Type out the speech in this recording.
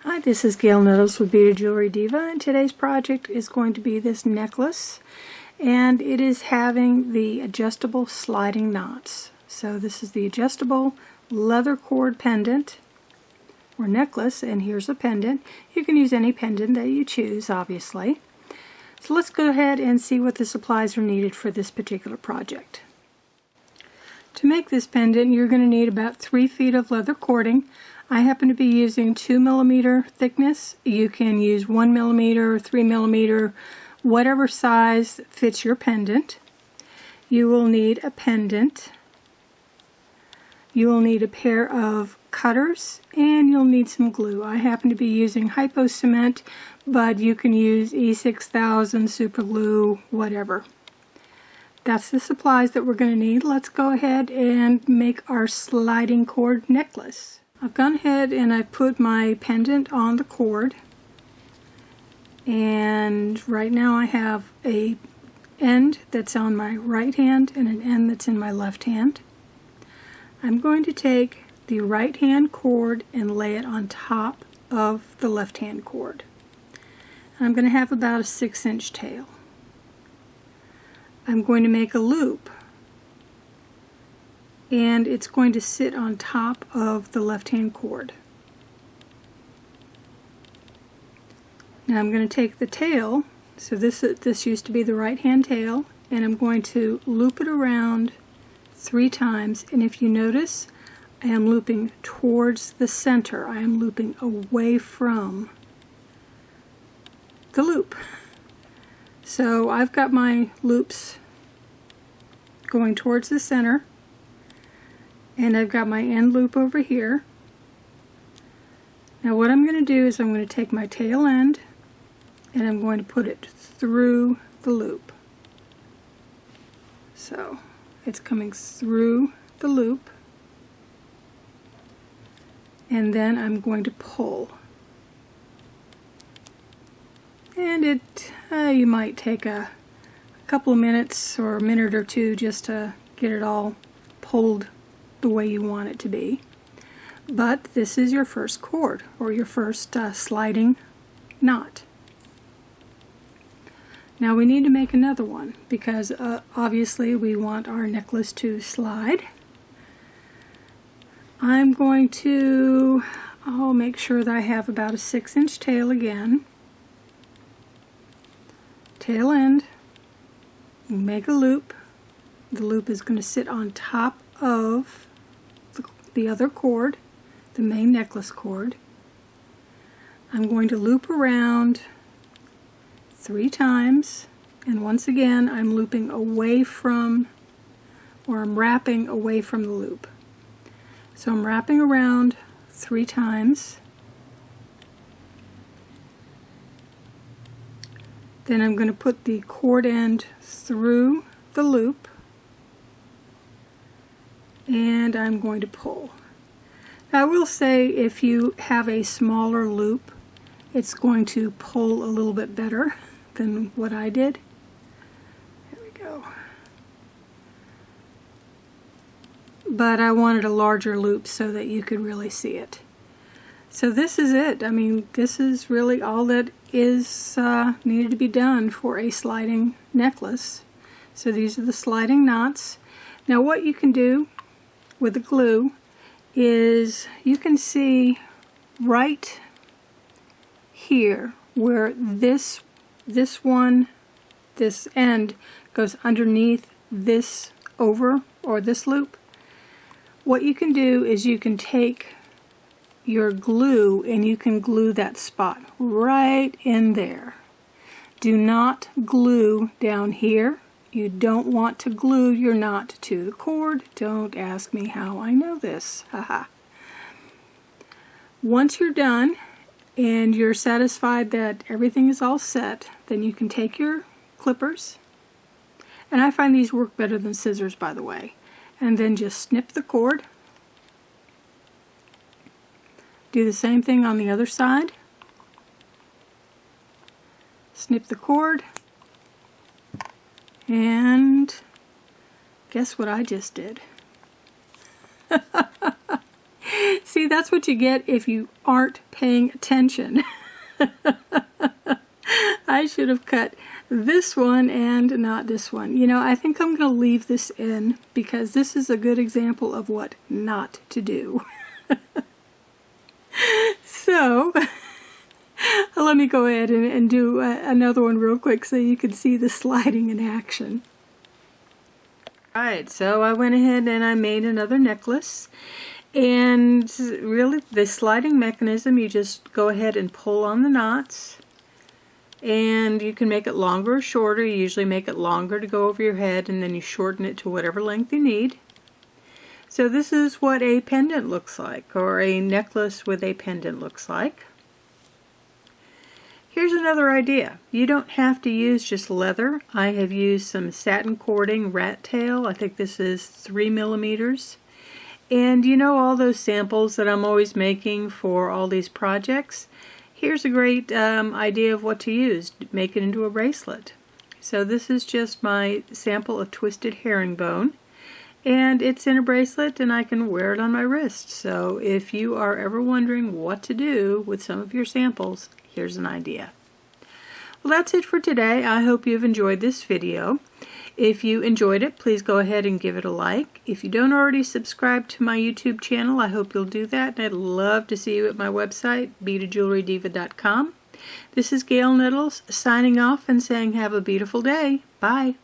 Hi, this is Gail Nettles with Beaded Jewelry Diva, and today's project is going to be this necklace, and it is having the adjustable sliding knots. So this is the adjustable leather cord pendant or necklace, and here's a pendant. You can use any pendant that you choose, obviously. So let's go ahead and see what the supplies are needed for this particular project. To make this pendant, you're going to need about 3 feet of leather cording. I happen to be using 2mm thickness. You can use 1mm or 3mm, whatever size fits your pendant. You will need a pendant. You will need a pair of cutters, and you'll need some glue. I happen to be using hypo cement, but you can use E6000, super glue, whatever. That's the supplies that we're going to need. Let's go ahead and make our sliding cord necklace. I've gone ahead and I've put my pendant on the cord, and right now I have an end that's on my right hand and an end that's in my left hand. I'm going to take the right hand cord and lay it on top of the left hand cord. I'm going to have about a 6-inch tail. I'm going to make a loop, and it's going to sit on top of the left-hand cord. Now I'm going to take the tail, so this used to be the right-hand tail, and I'm going to loop it around 3 times, and if you notice, I am looping towards the center. I am looping away from the loop. So I've got my loops going towards the center, and I've got my end loop over here. Now what I'm going to do is I'm going to take my tail end and I'm going to put it through the loop. So it's coming through the loop, and then I'm going to pull. And you might take a couple of minutes or a minute or two just to get it all pulled the way you want it to be. But this is your first cord, or your first sliding knot. Now we need to make another one because obviously we want our necklace to slide. I'm going to make sure that I have about a 6-inch tail again. Tail end, make a loop. The loop is going to sit on top of the other cord, the main necklace cord. I'm going to loop around 3 times, and once again I'm looping away from, or I'm wrapping away from the loop. So I'm wrapping around 3 times. Then I'm going to put the cord end through the loop, and I'm going to pull. Now I will say, if you have a smaller loop, it's going to pull a little bit better than what I did. There we go. But I wanted a larger loop so that you could really see it. So this is it. I mean, this is really all that is needed to be done for a sliding necklace. So these are the sliding knots. Now what you can do with the glue is you can see right here where this end goes underneath this this loop. What you can do is you can take your glue and you can glue that spot right in there. Do not glue down here. You don't want to glue your knot to the cord. Don't ask me how I know this. Haha. Once you're done and you're satisfied that everything is all set, then you can take your clippers, and I find these work better than scissors, by the way, and then just snip the cord. Do the same thing on the other side. Snip the cord, and guess what I just did? See, that's what you get if you aren't paying attention. I should have cut this one and not this one. You know, I think I'm going to leave this in because this is a good example of what not to do. So, let me go ahead and do another one real quick so you can see the sliding in action. Alright, so I went ahead and I made another necklace. And really, the sliding mechanism, you just go ahead and pull on the knots. And you can make it longer or shorter. You usually make it longer to go over your head, and then you shorten it to whatever length you need. So this is what a pendant looks like, or a necklace with a pendant looks like. Here's another idea. You don't have to use just leather. I have used some satin cording rat tail. I think this is 3 millimeters. And you know all those samples that I'm always making for all these projects? Here's a great idea of what to use. Make it into a bracelet. So this is just my sample of twisted herringbone. And it's in a bracelet and I can wear it on my wrist. So if you are ever wondering what to do with some of your samples, here's an idea. Well, that's it for today. I hope you've enjoyed this video. If you enjoyed it, please go ahead and give it a like. If you don't already subscribe to my YouTube channel, I hope you'll do that. And I'd love to see you at my website, beadedjewelrydiva.com. This is Gail Nettles signing off and saying have a beautiful day. Bye.